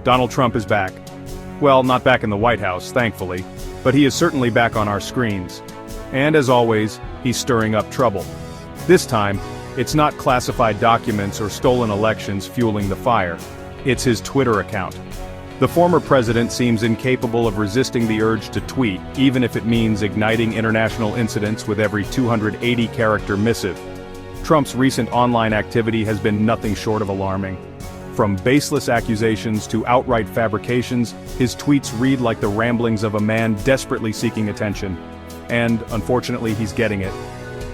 Donald Trump is back. Well, not back in the White House, thankfully, but he is certainly back on our screens. And as always, he's stirring up trouble. This time, it's not classified documents or stolen elections fueling the fire. It's his Twitter account. The former president seems incapable of resisting the urge to tweet, even if it means igniting international incidents with every 280-character missive. Trump's recent online activity has been nothing short of alarming. From baseless accusations to outright fabrications, his tweets read like the ramblings of a man desperately seeking attention. And, unfortunately, he's getting it.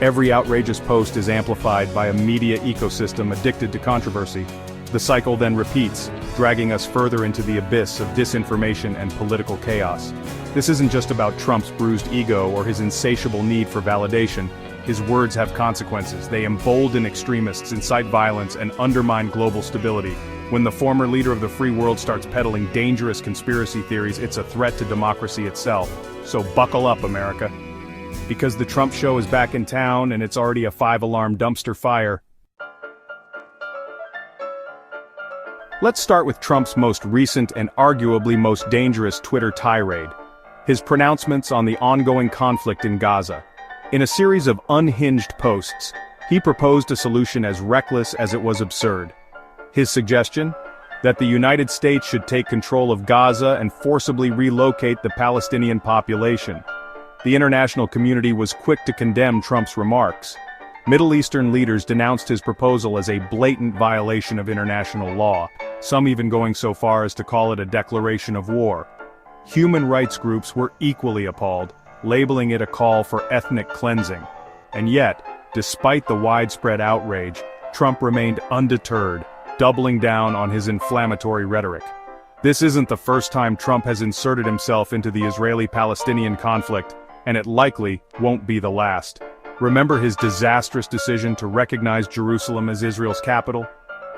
Every outrageous post is amplified by a media ecosystem addicted to controversy. The cycle then repeats, dragging us further into the abyss of disinformation and political chaos. This isn't just about Trump's bruised ego or his insatiable need for validation. His words have consequences. They embolden extremists, incite violence, and undermine global stability. When the former leader of the free world starts peddling dangerous conspiracy theories, it's a threat to democracy itself. So buckle up, America. Because the Trump show is back in town and it's already a 5-alarm dumpster fire. Let's start with Trump's most recent and arguably most dangerous Twitter tirade. His pronouncements on the ongoing conflict in Gaza. In a series of unhinged posts, he proposed a solution as reckless as it was absurd. His suggestion? That the United States should take control of Gaza and forcibly relocate the Palestinian population. The international community was quick to condemn Trump's remarks. Middle Eastern leaders denounced his proposal as a blatant violation of international law, some even going so far as to call it a declaration of war. Human rights groups were equally appalled, labeling it a call for ethnic cleansing. And yet, despite the widespread outrage, Trump remained undeterred, doubling down on his inflammatory rhetoric. This isn't the first time Trump has inserted himself into the Israeli-Palestinian conflict, and it likely won't be the last. Remember his disastrous decision to recognize Jerusalem as Israel's capital?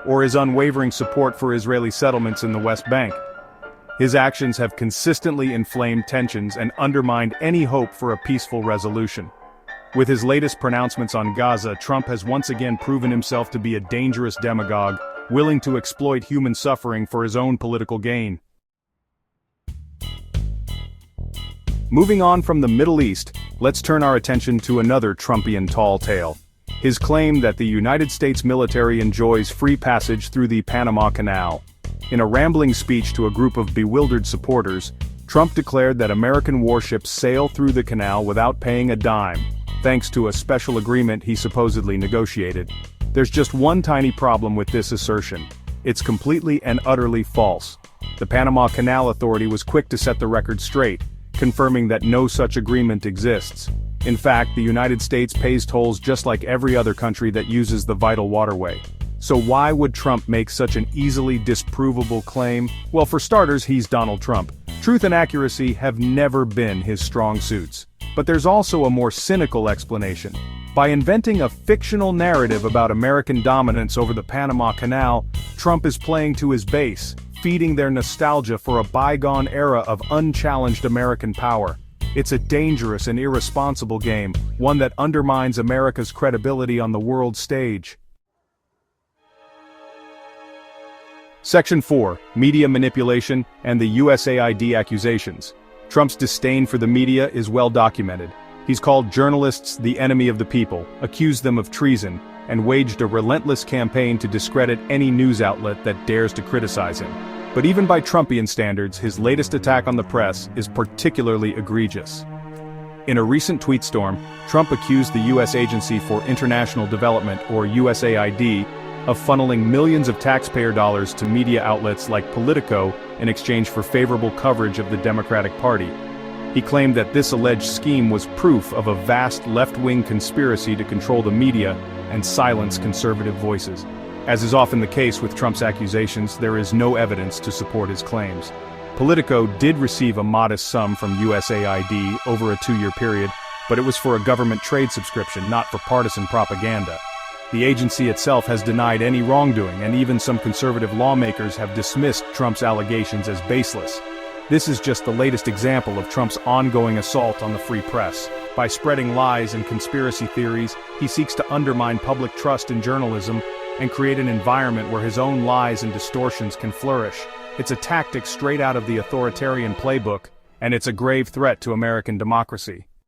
Or his unwavering support for Israeli settlements in the West Bank? His actions have consistently inflamed tensions and undermined any hope for a peaceful resolution. With his latest pronouncements on Gaza, Trump has once again proven himself to be a dangerous demagogue, willing to exploit human suffering for his own political gain. Moving on from the Middle East, let's turn our attention to another Trumpian tall tale. His claim that the United States military enjoys free passage through the Panama Canal. In a rambling speech to a group of bewildered supporters, Trump declared that American warships sail through the canal without paying a dime, thanks to a special agreement he supposedly negotiated. There's just one tiny problem with this assertion. It's completely and utterly false. The Panama Canal Authority was quick to set the record straight, confirming that no such agreement exists. In fact, the United States pays tolls just like every other country that uses the vital waterway. So why would Trump make such an easily disprovable claim? Well, for starters, he's Donald Trump. Truth and accuracy have never been his strong suits. But there's also a more cynical explanation. By inventing a fictional narrative about American dominance over the Panama Canal, Trump is playing to his base, feeding their nostalgia for a bygone era of unchallenged American power. It's a dangerous and irresponsible game, one that undermines America's credibility on the world stage. Section 4, Media Manipulation and the USAID Accusations. Trump's disdain for the media is well documented. He's called journalists the enemy of the people, accused them of treason, and waged a relentless campaign to discredit any news outlet that dares to criticize him. But even by Trumpian standards, his latest attack on the press is particularly egregious. In a recent tweet storm, Trump accused the U.S. Agency for International Development, or USAID, of funneling millions of taxpayer dollars to media outlets like Politico in exchange for favorable coverage of the Democratic Party. He claimed that this alleged scheme was proof of a vast left-wing conspiracy to control the media and silence conservative voices. As is often the case with Trump's accusations, there is no evidence to support his claims. Politico did receive a modest sum from USAID over a 2-year period, but it was for a government trade subscription, not for partisan propaganda. The agency itself has denied any wrongdoing, and even some conservative lawmakers have dismissed Trump's allegations as baseless. This is just the latest example of Trump's ongoing assault on the free press. By spreading lies and conspiracy theories, he seeks to undermine public trust in journalism and create an environment where his own lies and distortions can flourish. It's a tactic straight out of the authoritarian playbook, and it's a grave threat to American democracy.